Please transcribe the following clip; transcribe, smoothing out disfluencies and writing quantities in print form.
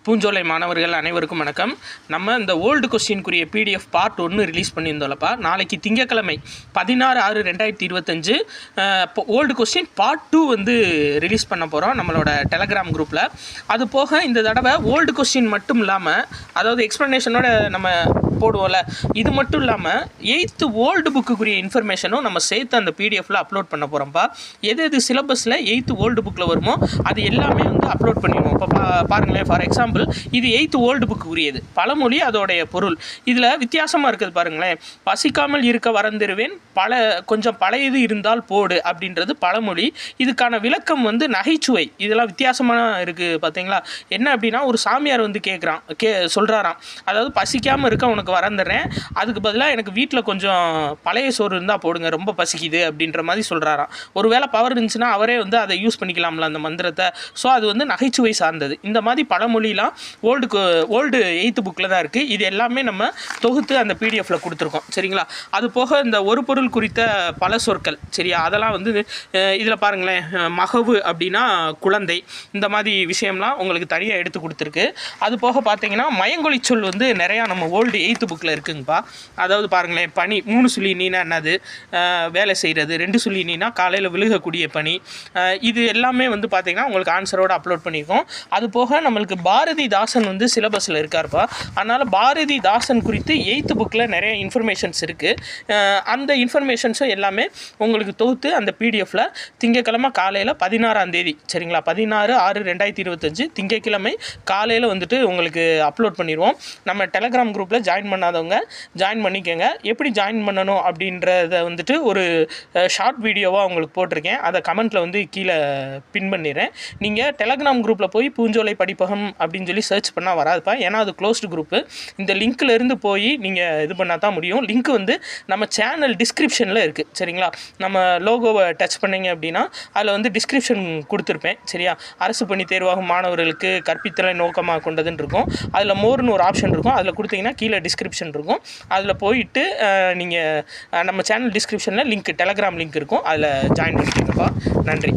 பூஞ்சோலை மாணவர்கள் அனைவருக்கும் வணக்கம். நம்ம இந்த ஓல்டு கொஸ்டின்குரிய பிடிஎஃப் பார்ட் 1 ரிலீஸ் பண்ணியிருந்தோம்லப்பா. நாளைக்கு திங்கக்கிழமை 16/6/2025 ஓல்டு கொஸ்டின் பார்ட் 2 வந்து ரிலீஸ் பண்ண போகிறோம் நம்மளோட டெலகிராம் குரூப்பில். அது போக இந்த தடவை ஓல்டு கொஸ்டின் மட்டும் இல்லாமல், அதாவது எக்ஸ்ப்ளனேஷனோட நம்ம போடுவோம்ல, இது மட்டும் இல்லாமல் 8th ஓல்டு புக்குக்குரிய இன்ஃபர்மேஷனும் நம்ம சேர்த்து அந்த பிடிஎஃப்பில் அப்லோட் பண்ண போகிறோம்ப்பா. எது சிலபஸில் 8th ஓல்டு புக்கில் வருமோ அது எல்லாமே வந்து அப்லோட் பண்ணிடுவோம். இப்போ பாருங்களேன், ஃபார் எக்ஸாம்பிள் இது 8th ஓல்டு புக்கு உரியது பழமொழி, அதோடைய பொருள் இதில் வித்தியாசமாக இருக்குது பாருங்களேன். பசிக்காமல் இருக்க வரந்திருவேன், கொஞ்சம் பழையது இருந்தால் போடு அப்படின்றது பழமொழி. இதுக்கான விளக்கம் வந்து நகைச்சுவை. இதெல்லாம் வித்தியாசமாக இருக்குது பார்த்தீங்களா. என்ன அப்படின்னா, ஒரு சாமியார் வந்து சொல்கிறாராம், அதாவது பசிக்காமல் இருக்க உனக்கு வரந்துடுறேன், அதுக்கு பதிலாக எனக்கு வீட்டில் கொஞ்சம் பழைய சோறு இருந்தால் போடுங்க, ரொம்ப பசிக்குது அப்படின்ற மாதிரி சொல்கிறாராம். ஒருவேளை பவர் இருந்துச்சுன்னா அவரே வந்து அதை யூஸ் பண்ணிக்கலாம்ல அந்த மந்திரத்தை. ஸோ அது வந்து நகைச்சுவை சார்ந்தது. இந்த மாதிரி பழமொழிலாம் ஓல்டு 8th புக்கில் தான் இருக்குது. இது எல்லாமே நம்ம தொகுத்து அந்த பிடிஎஃப்பில் கொடுத்துருக்கோம், சரிங்களா. அது போக இந்த ஒரு பொருள் குறித்த பல சொற்கள், சரியா, அதெல்லாம் வந்து இதில் பாருங்களேன். மகவு அப்படின்னா குழந்தை, இந்த மாதிரி விஷயம்லாம் உங்களுக்கு தனியாக எடுத்து கொடுத்துருக்கு. அது போக பார்த்தீங்கன்னா மயங்கொழி சொல் வந்து நிறையா நம்ம ஓல்டு 8th புக்கில் இருக்குங்கப்பா. அதாவது பாருங்களேன், பனி 3 சொல்லி நீனா என்னது, வேலை செய்கிறது 2 சொல்லி நீனா காலையில் விழுகக்கூடிய பனி. இது எல்லாமே வந்து பார்த்திங்கன்னா உங்களுக்கு ஆன்சரோடு அப்லோட் பண்ணியிருக்கோம். அது போக நம்மளுக்கு பாரதிதாசன் வந்து சிலபஸில் இருக்கார்ப்பா. அதனால் பாரதிதாசன் குறித்து 8th புக்கில் நிறைய இன்ஃபர்மேஷன்ஸ் இருக்குது. அந்த இன்ஃபர்மேஷன்ஸும் எல்லாமே உங்களுக்கு தொகுத்து அந்த பிடிஎஃப்பில் திங்கக்கிழமை காலையில் 16ஆம் தேதி, சரிங்களா, 16/6/2025 திங்கக்கிழமை காலையில் வந்துட்டு உங்களுக்கு அப்லோட் பண்ணிடுவோம். நம்ம டெலகிராம் குரூப்பில் ஜாயின் பண்ணாதவங்க ஜாயின் பண்ணிக்கோங்க. எப்படி ஜாயின் பண்ணணும் அப்படின்றத வந்துட்டு ஒரு ஷார்ட் வீடியோவாக உங்களுக்கு போட்டிருக்கேன். அதை கமெண்ட்டில் வந்து கீழே பின் பண்ணிடுறேன். நீங்கள் டெலகிராம் குரூப்பில் போய் பூஞ்சோலை படிப்பகம் அப்படின்னு சொல்லி சர்ச் பண்ணால் வராதுப்பா, ஏன்னா அது க்ளோஸ்டு குரூப்பு. இந்த லிங்க்லேருந்து போய் நீங்கள் இது பண்ணால் தான் முடியும். லிங்க் வந்து நம்ம சேனல் டிஸ்கிரிப்ஷனில் இருக்குது, சரிங்களா. நம்ம லோகோவை டச் பண்ணிங்க அப்படின்னா அதில் வந்து டிஸ்கிரிப்ஷன் கொடுத்துருப்பேன், சரியா. அரசு பணி தேர்வாகும் மாணவர்களுக்கு கற்பித்தலை நோக்கமாக கொண்டதுன்னு இருக்கும். அதில் மோர்னு ஒரு ஆப்ஷன் இருக்கும், அதில் கொடுத்தீங்கன்னா கீழே டிஸ்கிரிப்ஷன் இருக்கும். அதில் போயிட்டு நீங்கள் நம்ம சேனல் டிஸ்கிரிப்ஷனில் லிங்க், டெலகிராம் லிங்க் இருக்கும், அதில் ஜாயின் பண்ணிக்கோங்கப்பா. நன்றி.